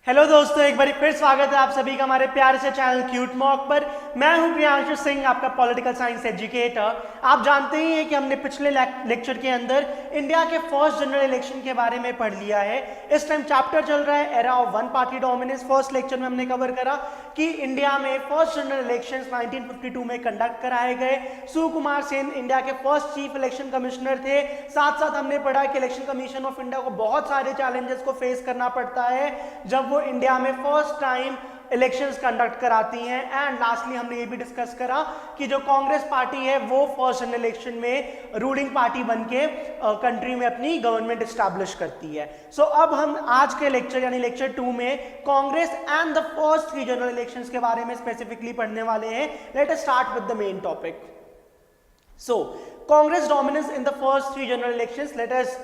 Hello दोस्तों, एक बार फिर स्वागत है आप सभी का हमारे प्यारे से चैनल क्यूट मॉक पर। मैं हूं प्रियांशु सिंह, आपका पॉलिटिकल साइंस एजुकेटर। आप जानते ही हैं कि हमने पिछले लेक्चर के अंदर इंडिया के फर्स्ट जनरल इलेक्शन के बारे में पढ़ लिया है। इस टाइम चैप्टर चल रहा है era of one party dominance. First lecture में हमने कवर करा कि इंडिया में फर्स्ट जनरल इलेक्शन 1952 में कंडक्ट कराए गए। सुकुमार सेन इंडिया के फर्स्ट चीफ इलेक्शन कमिश्नर थे। साथ साथ हमने पढ़ा कि इलेक्शन कमीशन ऑफ इंडिया को बहुत सारे चैलेंजेस को फेस करना पड़ता है जब वो इंडिया में फर्स्ट टाइम इलेक्शंस कंडक्ट कराती हैं। एंड लास्टली हमने ये भी डिस्कस करा कि जो कांग्रेस पार्टी है वो फर्स्ट जनरल इलेक्शन में रूलिंग पार्टी बनके कंट्री में अपनी गवर्नमेंट एस्टैब्लिश करती है। सो अब हम आज के लेक्चर यानी लेक्चर 2 में Congress and the first 3 general elections के बारे में स्पेसिफिकली पढ़ने वाले हैं। Let us start with the main topic. So, Congress dominance in the first 3 general elections. Let us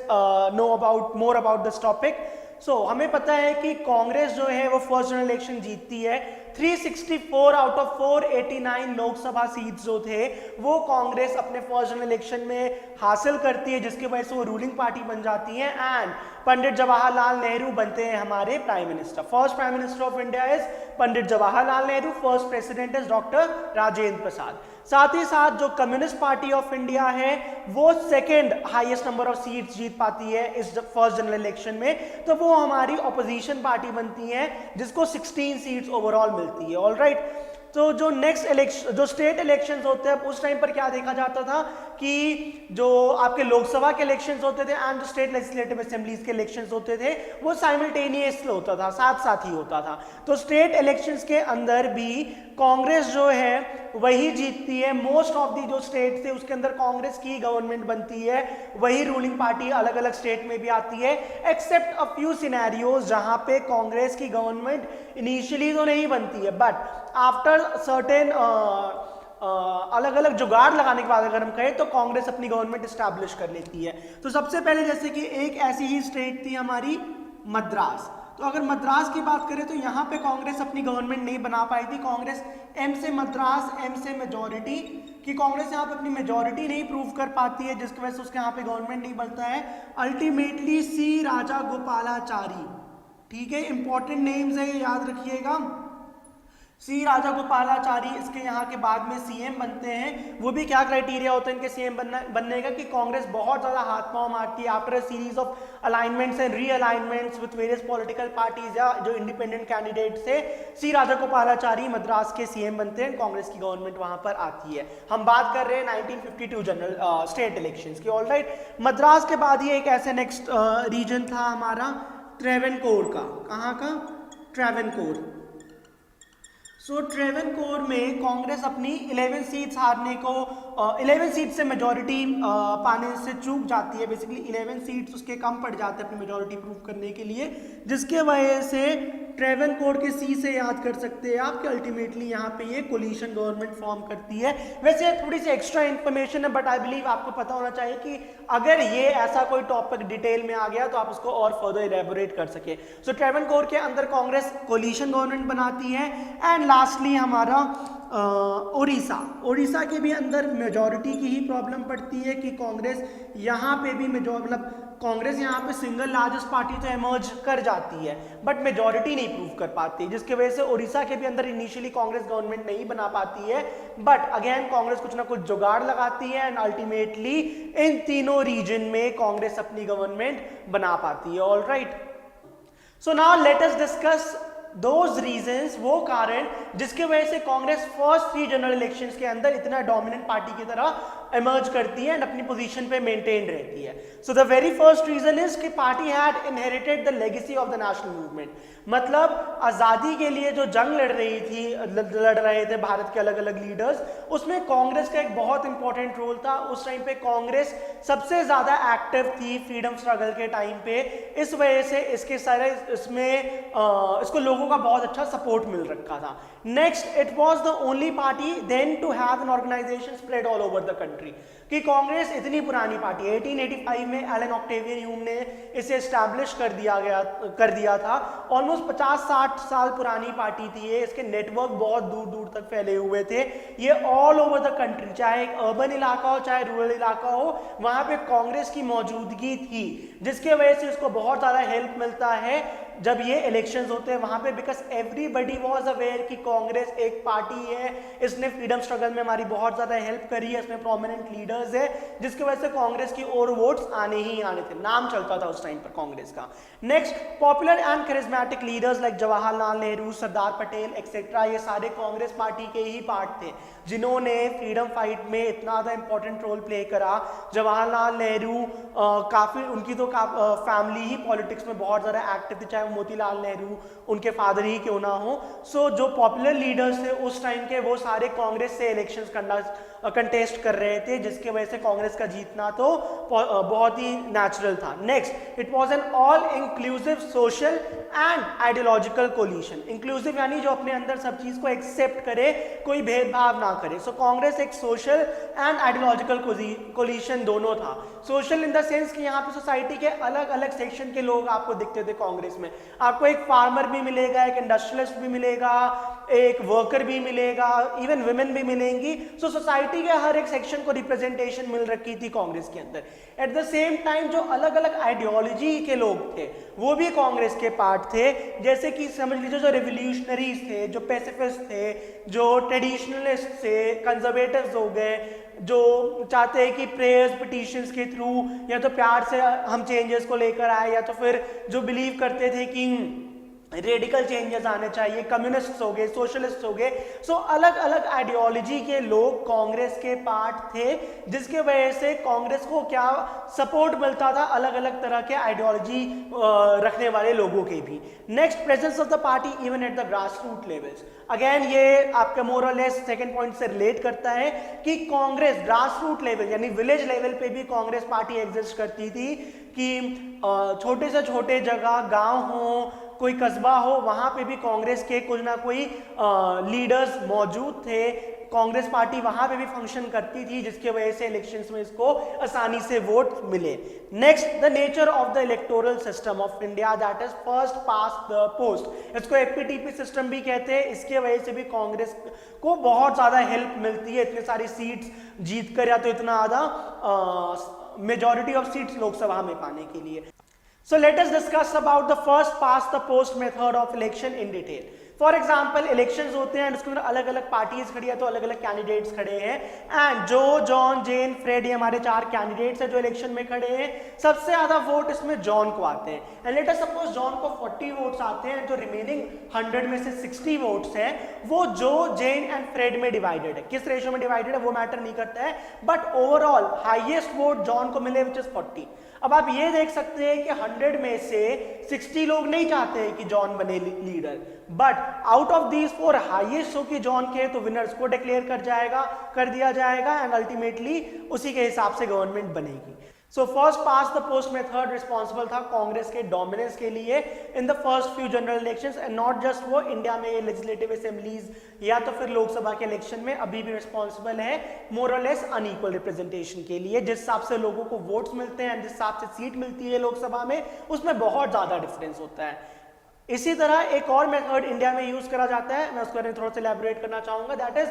know more about this topic. So, हमें पता है कि कांग्रेस जो है वो फर्स्ट जनरल इलेक्शन जीतती है। 364 आउट ऑफ 489 लोकसभा सीट्स जो थे वो कांग्रेस अपने फर्स्ट जनरल इलेक्शन में हासिल करती है, जिसकी वजह से वो रूलिंग पार्टी बन जाती है। एंड पंडित जवाहरलाल नेहरू बनते हैं हमारे prime minister. First prime minister of India is Pandit Jawaharlal Nehru, first president is doctor Rajendra Prasad. साथ ही साथ जो कम्युनिस्ट पार्टी ऑफ इंडिया है वो second highest number of seats जीत पाती है इस फर्स्ट जनरल इलेक्शन में, तो वो हमारी ऑपोजिशन पार्टी बनती है जिसको 16 सीट्स ओवरऑल मिलती है। ऑलराइट, तो जो नेक्स्ट इलेक्शन जो स्टेट इलेक्शंस होते हैं उस टाइम पर क्या देखा जाता था कि जो आपके लोकसभा के इलेक्शंस होते थे एंड जो स्टेट लेजिस्लेटिव असेंबलीज के इलेक्शंस होते थे वो साइमल्टेनियस होता था, साथ साथ ही होता था। तो स्टेट इलेक्शंस के अंदर भी कांग्रेस जो है वही जीतती है। मोस्ट ऑफ दी जो स्टेट थे उसके अंदर कांग्रेस की गवर्नमेंट बनती है, वही रूलिंग पार्टी अलग अलग स्टेट में भी आती है, एक्सेप्ट अ फ्यू सिनेरियोज जहां पे कांग्रेस की गवर्नमेंट इनिशियली तो नहीं बनती है, बट आफ्टर सर्टेन अलग अलग जुगाड़ लगाने के बाद अगर हम कहें तो कांग्रेस अपनी गवर्नमेंट एस्टैब्लिश कर लेती है। तो सबसे पहले जैसे कि एक ऐसी ही स्टेट थी हमारी मद्रास। तो अगर मद्रास की बात करें तो यहाँ पे कांग्रेस अपनी गवर्नमेंट नहीं बना पाई थी। कांग्रेस एम से मद्रास, एम से मेजॉरिटी कि कांग्रेस यहाँ पे अपनी मेजॉरिटी नहीं प्रूव कर पाती है, जिसकी वजह से उसके यहाँ पे गवर्नमेंट नहीं बनता है। अल्टीमेटली सी राजा गोपालाचारी, ठीक है, इंपॉर्टेंट नेम्स है, याद रखिएगा। सी राजा गोपालाचारी इसके यहाँ के बाद में सीएम बनते हैं। वो भी क्या क्राइटेरिया होता है इनके सीएम बनने का कि कांग्रेस बहुत ज्यादा हाथ पांव मारती है after a series of alignments and realignments with various political parties या जो इंडिपेंडेंट कैंडिडेट से सी राजा गोपालाचारी मद्रास के सीएम बनते हैं, कांग्रेस की गवर्नमेंट वहां पर आती है। हम बात कर रहे हैं 1952 जनरल स्टेट इलेक्शंस की। ऑलराइट, मद्रास के बाद ये एक ऐसे नेक्स्ट रीजन था हमारा ट्रेवेनकोर का। कहाँ का? ट्रेवेनकोर। सो ट्रेवेनकोर में कांग्रेस अपनी 11 सीट्स हारने को 11 सीट से मेजॉरिटी पाने से चूक जाती है। बेसिकली 11 सीट्स उसके कम पड़ जाते हैं अपनी मेजॉरिटी प्रूव करने के लिए, जिसके वजह से ट्रेवेनकोर के सी से याद कर सकते हैं आप कि अल्टीमेटली यहाँ पे ये कोलिशन गवर्नमेंट फॉर्म करती है। वैसे थोड़ी सी एक्स्ट्रा इन्फॉर्मेशन है बट आई बिलीव आपको पता होना चाहिए कि अगर ये ऐसा कोई टॉपिक डिटेल में आ गया तो आप उसको और फर्दर इलेबोरेट कर सके। सो ट्रेवेनकोर के अंदर कांग्रेस कोलिशन गवर्नमेंट बनाती है। एंड लास्टली हमारा उड़ीसा के भी अंदर मेजॉरिटी की ही प्रॉब्लम पड़ती है कि कांग्रेस यहाँ पे भी मतलब कांग्रेस यहाँ पे सिंगल लार्जेस्ट पार्टी तो एमर्ज कर जाती है बट मेजॉरिटी नहीं प्रूव कर पाती, जिसकी वजह से उड़ीसा के भी अंदर इनिशियली कांग्रेस गवर्नमेंट नहीं बना पाती है। बट अगेन कांग्रेस कुछ ना कुछ जुगाड़ लगाती है एंड अल्टीमेटली इन तीनों रीजन में कांग्रेस अपनी गवर्नमेंट बना पाती है। Alright, so now let us discuss those reasons, वो कारण जिसके वजह से कांग्रेस फर्स्ट 3 जनरल इलेक्शंस के अंदर इतना डोमिनेंट पार्टी की तरह इमर्ज करती है एंड अपनी पोजीशन पे मेंटेन रहती है। So the very first reason is कि party had inherited the legacy of the national movement. मतलब आजादी के लिए जो जंग लड़ रहे थे भारत के अलग अलग लीडर्स, उसमें कांग्रेस का एक बहुत इंपॉर्टेंट रोल था। उस टाइम पे कांग्रेस सबसे ज्यादा एक्टिव थी फ्रीडम स्ट्रगल के टाइम पे, इस वजह से इसके सारे इसको लोगों का बहुत अच्छा सपोर्ट मिल रखा था। Next, it was the only party then to have an organisation spread all over the country कि कांग्रेस इतनी पुरानी पार्टी 1885 में एलन ऑक्टेवियन ह्यूम ने इसे एस्टैब्लिश कर दिया था। ऑलमोस्ट 50-60 साल पुरानी पार्टी थी ये। इसके नेटवर्क बहुत दूर दूर तक फैले हुए थे। ये ऑल ओवर द कंट्री, चाहे एक अर्बन इलाका हो चाहे रूरल इलाका हो, वहां पे कांग्रेस की मौजूदगी थी, जिसके वजह से इसको बहुत ज्यादा हेल्प मिलता है जब ये इलेक्शंस होते हैं वहां पे, बिकॉज एवरीबडी वाज अवेयर कि कांग्रेस एक पार्टी है, इसने फ्रीडम स्ट्रगल में हमारी बहुत ज्यादा हेल्प करी है, इसमें प्रोमिनेंट लीडर्स है, जिसकी वजह से कांग्रेस की और वोट्स आने ही आने थे, नाम चलता था उस टाइम पर कांग्रेस का। Next, popular and charismatic leaders like Jawaharlal Nehru, Sardar Patel etcetera, ये सारे कांग्रेस पार्टी के ही पार्ट थे जिन्होंने फ्रीडम फाइट में इतना ज़्यादा इंपॉर्टेंट रोल प्ले करा। जवाहरलाल नेहरू काफ़ी, उनकी तो फैमिली ही पॉलिटिक्स में बहुत ज़्यादा एक्टिव थी, चाहे वो मोतीलाल नेहरू उनके फादर ही क्यों ना हो। सो जो पॉपुलर लीडर्स थे उस टाइम के, वो सारे कांग्रेस से इलेक्शंस करना कंटेस्ट कर रहे थे, जिसकी वजह से कांग्रेस का जीतना तो बहुत ही नेचुरल था। Next, it was an all inclusive social and ideological coalition. Inclusive यानी जो अपने अंदर सब चीज को एक्सेप्ट करे, कोई भेदभाव ना करे। सो कांग्रेस एक सोशल एंड आइडियोलॉजिकल कोलिशन दोनों था। सोशल इन द सेंस कि यहाँ पे सोसाइटी के अलग अलग सेक्शन के लोग आपको दिखते थे कांग्रेस में। आपको एक फार्मर भी मिलेगा, एक इंडस्ट्रियलिस्ट भी मिलेगा, एक वर्कर भी मिलेगा, इवन वुमेन भी मिलेंगी। सो सोसाइटी के हर एक सेक्शन को रिप्रेजेंटेशन मिल रखी थी कांग्रेस के अंदर। एट द सेम टाइम जो अलग अलग आइडियोलॉजी के लोग थे वो भी कांग्रेस के पार्ट थे, जैसे कि समझ लीजिए जो रेवोल्यूशनरीज थे, जो पैसिफिस्ट थे, जो ट्रेडिशनलिस्ट थे, कंजर्वेटिव्स हो गए, जो चाहते हैं कि प्रेयर्स पिटिशंस के थ्रू या तो प्यार से हम चेंजेस को लेकर आए, या तो फिर जो बिलीव करते थे कि रेडिकल चेंजेस आने चाहिए, कम्युनिस्ट हो गए, सोशलिस्ट हो गए। सो अलग अलग आइडियोलॉजी के लोग कांग्रेस के पार्ट थे, जिसके वजह से कांग्रेस को क्या सपोर्ट मिलता था अलग अलग तरह के आइडियोलॉजी रखने वाले लोगों के भी। Next, presence of the party even at the grass root levels. Again ये आपका मोर और लेस सेकेंड पॉइंट से रिलेट करता है कि कांग्रेस ग्रास रूट लेवल यानी विलेज लेवल पे भी कांग्रेस पार्टी एग्जिस्ट करती थी, कि छोटे से छोटे जगह, गांव हो, कोई कस्बा हो, वहां पे भी कांग्रेस के कुछ ना कोई लीडर्स मौजूद थे। कांग्रेस पार्टी वहां पे भी फंक्शन करती थी, जिसके वजह से इलेक्शंस में इसको आसानी से वोट मिले। Next, the nature of the electoral system of India, that is first past the post. इसको एपीटीपी सिस्टम भी कहते हैं। इसके वजह से भी कांग्रेस को बहुत ज्यादा हेल्प मिलती है, इतने सारी सीट्स जीत कर, या तो इतना ज्यादा मेजॉरिटी ऑफ सीट्स लोकसभा में पाने के लिए। So let us discuss about the first past the post method of election in detail. For example elections होते हैं, उसके अंदर अलग अलग पार्टीज खड़ी है, तो अलग अलग कैंडिडेट्स खड़े हैं। एंड जो, जॉन, जेन, फ्रेड, ये हमारे 4 कैंडिडेट्स हैं जो इलेक्शन में खड़े हैं। सबसे ज्यादा वोट इसमें जॉन को आते हैं। And let us suppose John को 40 वोट्स आते हैं, जो रिमेनिंग 100 में से 60 वोट्स हैं वो जो, जेन एंड फ्रेड में डिवाइडेड है। किस रेशियो में डिवाइडेड है वो मैटर नहीं करता है, but overall highest vote John को मिले, विच इज 40। अब आप ये देख सकते हैं कि 100 में से 60 लोग नहीं चाहते हैं कि जॉन बने leader, but out of these 4 highest हो कि जॉन के, तो विनर्स को डिक्लेयर कर दिया जाएगा एंड अल्टीमेटली उसी के हिसाब से गवर्नमेंट बनेगी। So first pass the post method responsible था कांग्रेस के डोमिनेंस के लिए इन the first few general elections, and not just वो, इंडिया में लेजिस्लेटिव असेंबलीज या तो फिर लोकसभा के इलेक्शन में अभी भी रिस्पॉन्सिबल है मोर और लेस अनइक्वल रिप्रेजेंटेशन के लिए। जिस हिसाब से लोगों को वोट्स मिलते हैं, जिस हिसाब से सीट मिलती है लोकसभा में, उसमें बहुत ज्यादा डिफरेंस होता है। इसी तरह एक और मेथड इंडिया में यूज करा जाता है, मैं उसके बारे में थोड़ा सा एलैबोरेट करना चाहूंगा, that is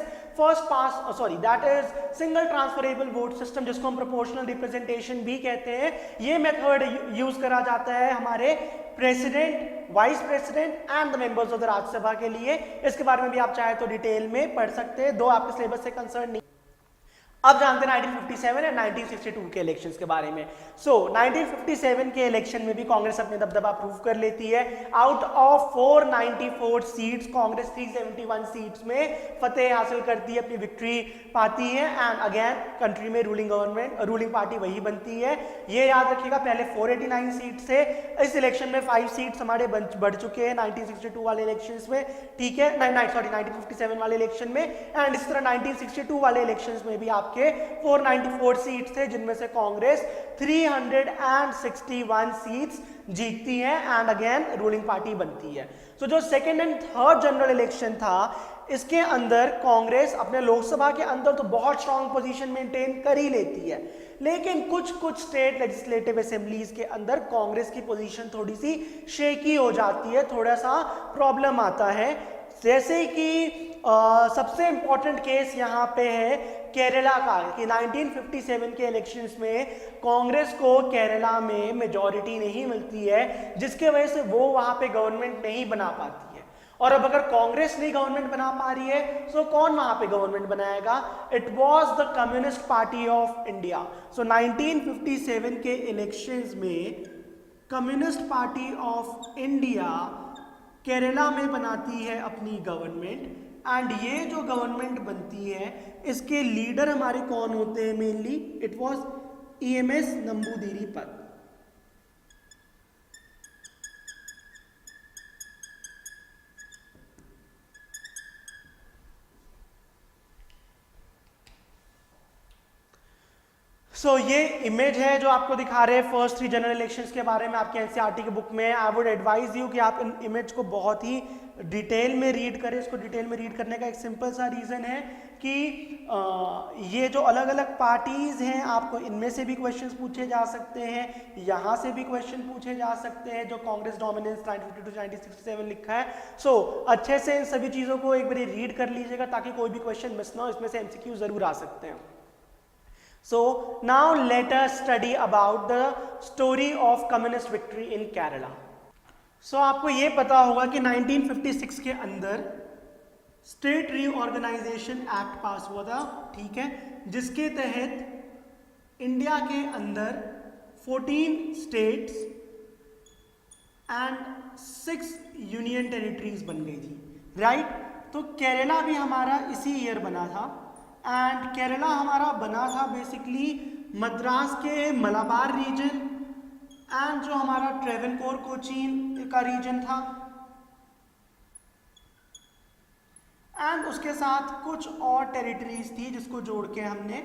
single transferable vote system, जिसको हम प्रोपोर्शनल रिप्रेजेंटेशन भी कहते हैं। ये मेथड यूज करा जाता है हमारे president, vice president and the members of the Rajya Sabha के लिए। इसके बारे में भी आप चाहे तो डिटेल में पढ़ सकते हैं, दो आपके सिलेबस से कंसर्न नहीं। अब जानते हैं 1957 और 1962 के इलेक्शंस के बारे में। सो 1957 के इलेक्शन में भी कांग्रेस अपने दबदबा प्रूव कर लेती है। Out of 494 seats Congress 371 seats में फतेह हासिल करती है, अपनी विक्ट्री पाती है, एंड अगेन कंट्री में रूलिंग पार्टी वही बनती है। ये याद रखिएगा, पहले 489 सीट से इस इलेक्शन में 5 सीट्स हमारे बढ़ चुके हैं 1962 वाले इलेक्शंस में, ठीक है, 1957 वाले इलेक्शन में। एंड इस तरह 1962 वाले इलेक्शंस में भी आप के 494 सीट्स थे, जिनमें से कांग्रेस 361 सीट्स जीतती है एंड अगेन रूलिंग पार्टी बनती है। तो जो second and third general election था, इसके अंदर कांग्रेस अपने लोकसभा के अंदर तो बहुत स्ट्रांग पोजीशन मेंटेन कर ही लेती है, लेकिन कुछ स्टेट लेजिस्लेटिव असेंबलीज के अंदर कांग्रेस की पोजीशन थोड़ी सी शेकी हो जाती है, थोड़ा सा प्रॉब्लम आता है। जैसे कि सबसे इंपॉर्टेंट केस यहाँ पे है केरला का कि 1957 के इलेक्शंस में कांग्रेस को केरला में मेजॉरिटी नहीं मिलती है, जिसके वजह से वो वहां पे गवर्नमेंट नहीं बना पाती है। और अब अगर कांग्रेस नहीं गवर्नमेंट बना पा रही है तो कौन वहां पे गवर्नमेंट बनाएगा? It was the communist party of India. So 1957 के इलेक्शंस में communist party of India Kerala में बनाती है अपनी गवर्नमेंट, एंड ये जो गवर्नमेंट बनती है इसके लीडर हमारे कौन होते हैं? Mainly it was EMS नंबूदिरीपद। सो ये इमेज है जो आपको दिखा रहे हैं फर्स्ट 3 जनरल इलेक्शंस के बारे में आपके NCERT की बुक में। आई वुड एडवाइज यू कि आप इन इमेज को बहुत ही डिटेल में रीड करें। इसको डिटेल में रीड करने का एक सिंपल सा रीज़न है कि ये जो अलग अलग पार्टीज़ हैं, आपको इनमें से भी क्वेश्चंस पूछे जा सकते हैं, यहाँ से भी क्वेश्चन पूछे जा सकते हैं जो कांग्रेस डोमिनेंस 1952 1967 लिखा है। सो अच्छे से इन सभी चीज़ों को एक बार रीड कर लीजिएगा ताकि कोई भी क्वेश्चन मिस ना हो। इसमें से MCQ ज़रूर आ सकते हैं। So now let us study about the story of communist victory in Kerala. So आपको ये पता होगा कि 1956 के अंदर स्टेट रीऑर्गेनाइजेशन एक्ट पास हुआ था, ठीक है, जिसके तहत इंडिया के अंदर 14 स्टेट्स एंड 6 यूनियन टेरिटरीज बन गई थी, राइट। तो केरला भी हमारा इसी ईयर बना था, एंड केरला हमारा बना था बेसिकली मद्रास के मलाबार रीजन एंड जो हमारा ट्रेवनकोर कोचीन का रीजन था, एंड उसके साथ कुछ और टेरिटरीज थी जिसको जोड़ के हमने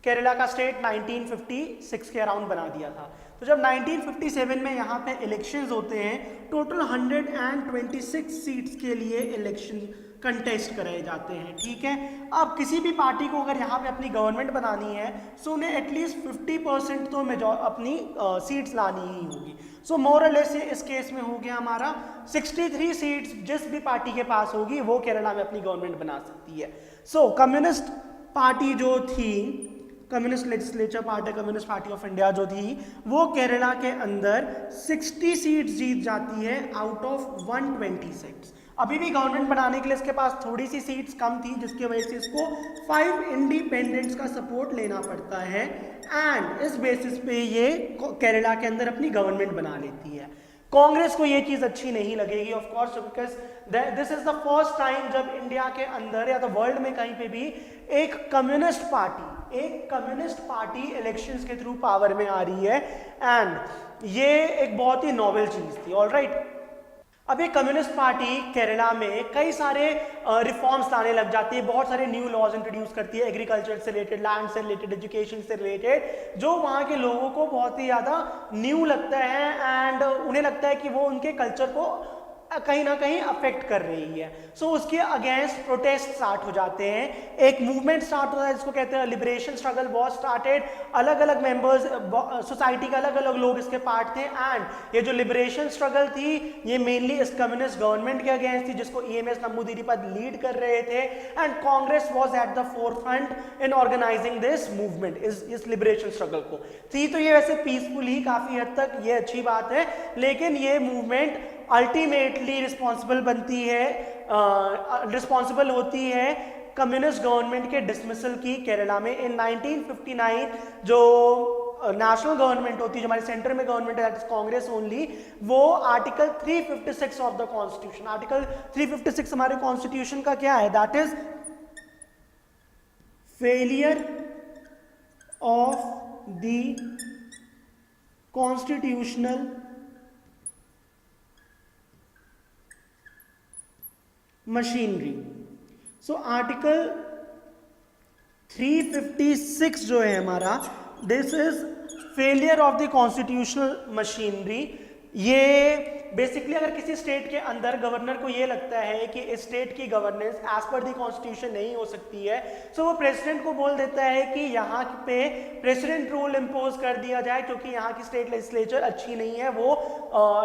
केरला का स्टेट 1956 के अराउंड बना दिया था। तो जब 1957 में यहाँ पे इलेक्शंस होते हैं, टोटल 126 सीट्स के लिए इलेक्शन कंटेस्ट कराए जाते हैं, ठीक है। अब किसी भी पार्टी को अगर यहाँ पे अपनी गवर्नमेंट बनानी है सो उन्हें एटलीस्ट 50% तो अपनी सीट्स लानी ही होगी। सो मोर और लेस इस केस में हो गया हमारा 63 सीट्स जिस भी पार्टी के पास होगी वो केरला में अपनी गवर्नमेंट बना सकती है। सो कम्युनिस्ट पार्टी जो थी, communist legislature party, communist party of India जो थी, वो केरला के अंदर 60 सीट्स जीत जाती है आउट ऑफ 120 सीट्स। अभी भी गवर्नमेंट बनाने के लिए इसके पास थोड़ी सी सीट्स कम थी, जिसकी वजह से इसको 5 इंडिपेंडेंट्स का सपोर्ट लेना पड़ता है, एंड इस बेसिस पे ये केरला के अंदर अपनी गवर्नमेंट बना लेती है। कांग्रेस को ये चीज अच्छी नहीं लगेगी of course, because this is the first time जब इंडिया के अंदर या तो वर्ल्ड में कहीं पे भी एक कम्युनिस्ट पार्टी इलेक्शंस के थ्रू पावर में आ रही है, एंड ये एक बहुत ही नोवेल चीज थी। ऑलराइट, अब ये कम्युनिस्ट पार्टी केरला में कई सारे रिफॉर्म्स लाने लग जाती है, बहुत सारे न्यू लॉज इंट्रोड्यूस करती है, एग्रीकल्चर से रिलेटेड, लैंड से रिलेटेड, एजुकेशन से रिलेटेड, जो वहाँ के लोगों को बहुत ही ज़्यादा न्यू लगता है, एंड उन्हें लगता है कि वो उनके कल्चर को कहीं ना कहीं अफेक्ट कर रही है। सो उसके अगेंस्ट प्रोटेस्ट स्टार्ट हो जाते हैं, एक मूवमेंट स्टार्ट होता है जिसको कहते हैं लिबरेशन स्ट्रगल वॉज स्टार्टेड। अलग अलग मेंबर्स, सोसाइटी के अलग अलग लोग इसके पार्ट थे, एंड ये जो लिबरेशन स्ट्रगल थी ये मेनली इस कम्युनिस्ट गवर्नमेंट के अगेंस्ट थी जिसको EMS नंबूदिरीपद लीड कर रहे थे, and Congress was at the forefront in organising this movement, इस लिबरेशन स्ट्रगल को थी। तो ये वैसे पीसफुल ही काफी हद तक, ये अच्छी बात है, लेकिन ये मूवमेंट अल्टीमेटली रिस्पॉन्सिबल होती है कम्युनिस्ट गवर्नमेंट के डिसमिसल की केरला में इन 1959। जो नेशनल गवर्नमेंट होती है, जो हमारे सेंटर में गवर्नमेंट है, दैट इज कांग्रेस ओनली, वो article 356 of the constitution, article 356 हमारे कॉन्स्टिट्यूशन का क्या है? That is failure of the constitutional machinery. So article 356 जो है हमारा, this is failure of the constitutional machinery. ये बेसिकली अगर किसी स्टेट के अंदर गवर्नर को ये लगता है कि इस स्टेट की गवर्नेंस एज पर दी कॉन्स्टिट्यूशन नहीं हो सकती है, सो वो प्रेसिडेंट को बोल देता है कि यहाँ पे प्रेसिडेंट रूल इम्पोज कर दिया जाए, क्योंकि यहाँ की स्टेट लेजिस्लेचर अच्छी नहीं है, वो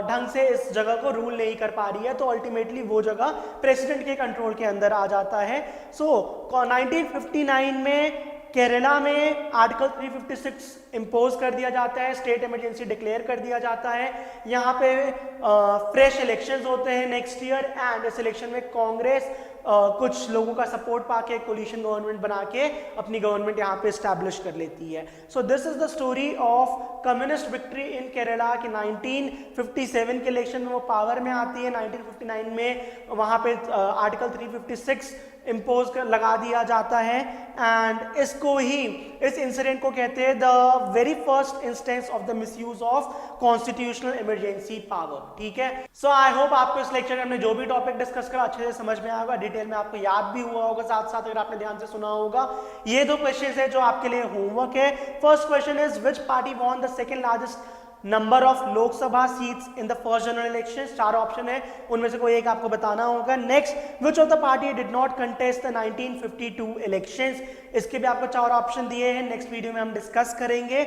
ढंग से इस जगह को रूल नहीं कर पा रही है, तो अल्टीमेटली वो जगह प्रेसिडेंट के कंट्रोल के अंदर आ जाता है। सो 1959 में केरला में आर्टिकल 356 इम्पोज कर दिया जाता है, स्टेट इमरजेंसी डिक्लेयर कर दिया जाता है। यहाँ पे फ्रेश इलेक्शंस होते हैं नेक्स्ट ईयर, एंड इस इलेक्शन में कांग्रेस कुछ लोगों का सपोर्ट पाके कोलिशन गवर्नमेंट बना के अपनी गवर्नमेंट यहाँ पे स्टैब्लिश कर लेती है। So this is the story of communist victory in Kerala कि 1957 के इलेक्शन में वो पावर में आती है, 1959 में वहाँ पे आर्टिकल 356 इम्पोज कर लगा दिया जाता है, एंड इसको ही इस इंसिडेंट को कहते हैं the very first instance of the misuse of constitutional emergency power. ठीक है, सो आई होप आपको इस लेक्चर में हमने जो भी टॉपिक डिस्कस करा अच्छे से समझ में आएगा, डिटेल में आपको याद भी हुआ होगा, साथ साथ अगर आपने ध्यान से सुना होगा। ये दो क्वेश्चन है जो आपके लिए होमवर्क है। First question is which party won the second largest number of Lok Sabha seats in the first general election. 4 option है, उनमें से कोई एक आपको बताना होगा। Next, which of the party did not contest the 1952 elections. इसके भी आपको 4 ऑप्शन दिए हैं, नेक्स्ट वीडियो में हम डिस्कस करेंगे,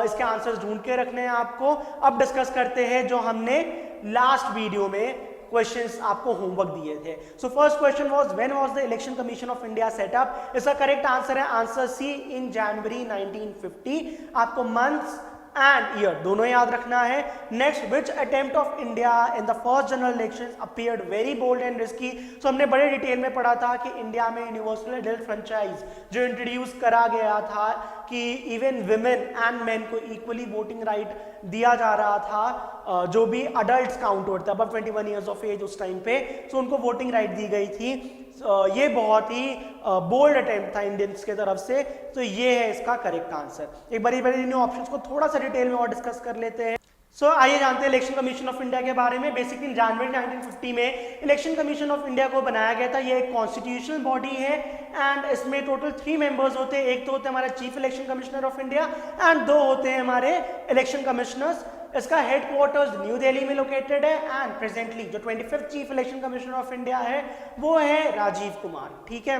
इसके आंसर्स ढूंढ के रखने हैं आपको। अब डिस्कस करते हैं जो हमने लास्ट वीडियो में क्वेश्चंस आपको होमवर्क दिए थे। So first question was when was the election commission of India set up. इसका करेक्ट आंसर है आंसर सी, इन जनवरी 1950। आपको मंथ्स एंड ईयर दोनों याद रखना है। Next, which attempt of India in the first general elections appeared very bold and risky. So हमने बड़े detail में पढ़ा था कि इंडिया में यूनिवर्सल एडल्ट फ्रेंचाइज जो इंट्रोड्यूस करा गया था कि इवन विमेन एंड मेन को इक्वली वोटिंग राइट दिया जा रहा था, जो भी अडल्ट काउंट होते हैं अबव 21 ईयर्स ऑफ एज उस टाइम पे, सो उनको वोटिंग राइट दी गई थी। ये बहुत ही बोल्ड अटेम्प्ट था इंडियंस के तरफ से, तो ये है इसका करेक्ट आंसर। एक बारी इन ऑप्शंस को थोड़ा सा डिटेल में और डिस्कस कर लेते हैं। सो आइए जानते हैं इलेक्शन कमीशन ऑफ इंडिया के बारे में। बेसिकली जनवरी 1950 में इलेक्शन कमीशन ऑफ इंडिया को बनाया गया था। ये एक कॉन्स्टिट्यूशनल बॉडी है एंड इसमें टोटल 3 मेंबर्स होते हैं। एक तो होते हैं हमारे chief election commissioner of India and 2 होते हैं हमारे इलेक्शन कमिश्नर्स। इसका हेडक्वार्टर्स न्यू दिल्ली में लोकेटेड है एंड प्रेजेंटली जो 25th chief election commissioner of India है वो है राजीव कुमार। ठीक है,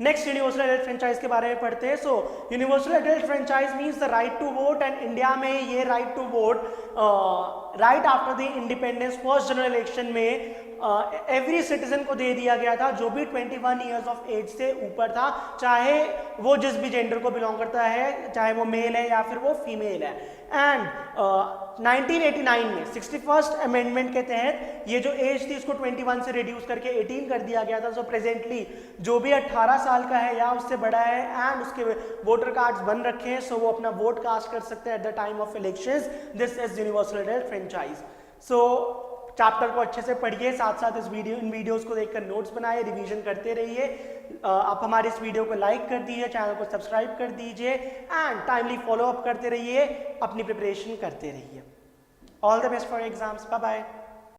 नेक्स्ट यूनिवर्सल एडल्ट फ्रेंचाइज के बारे में पढ़ते हैं। So universal adult franchise means the right to vote, and India में ये right to vote right after the independence first general election में एवरी सिटीजन को दे दिया गया था जो भी 21 ईयर्स ऑफ एज से ऊपर था, चाहे वो जिस भी जेंडर को बिलोंग करता है, चाहे वो मेल है या फिर वो फीमेल है। एंड 1989 में 61st अमेंडमेंट के तहत ये जो एज थी इसको 21 से रिड्यूस करके 18 कर दिया गया था। सो प्रेजेंटली जो भी 18 साल का है या उससे बड़ा है एंड उसके वोटर कार्ड्स बन रखे हैं, सो वो अपना वोट कास्ट कर सकते हैं at the time of elections. This is universal adult franchise. So chapter को अच्छे से पढ़िए, साथ साथ इन वीडियोस को देखकर नोट्स बनाइए, रिवीजन करते रहिए। आप हमारे इस वीडियो को लाइक कर दीजिए, चैनल को सब्सक्राइब कर दीजिए एंड टाइमली फॉलो अप करते रहिए, अपनी प्रिपरेशन करते रहिए। All the best for exams. Bye bye.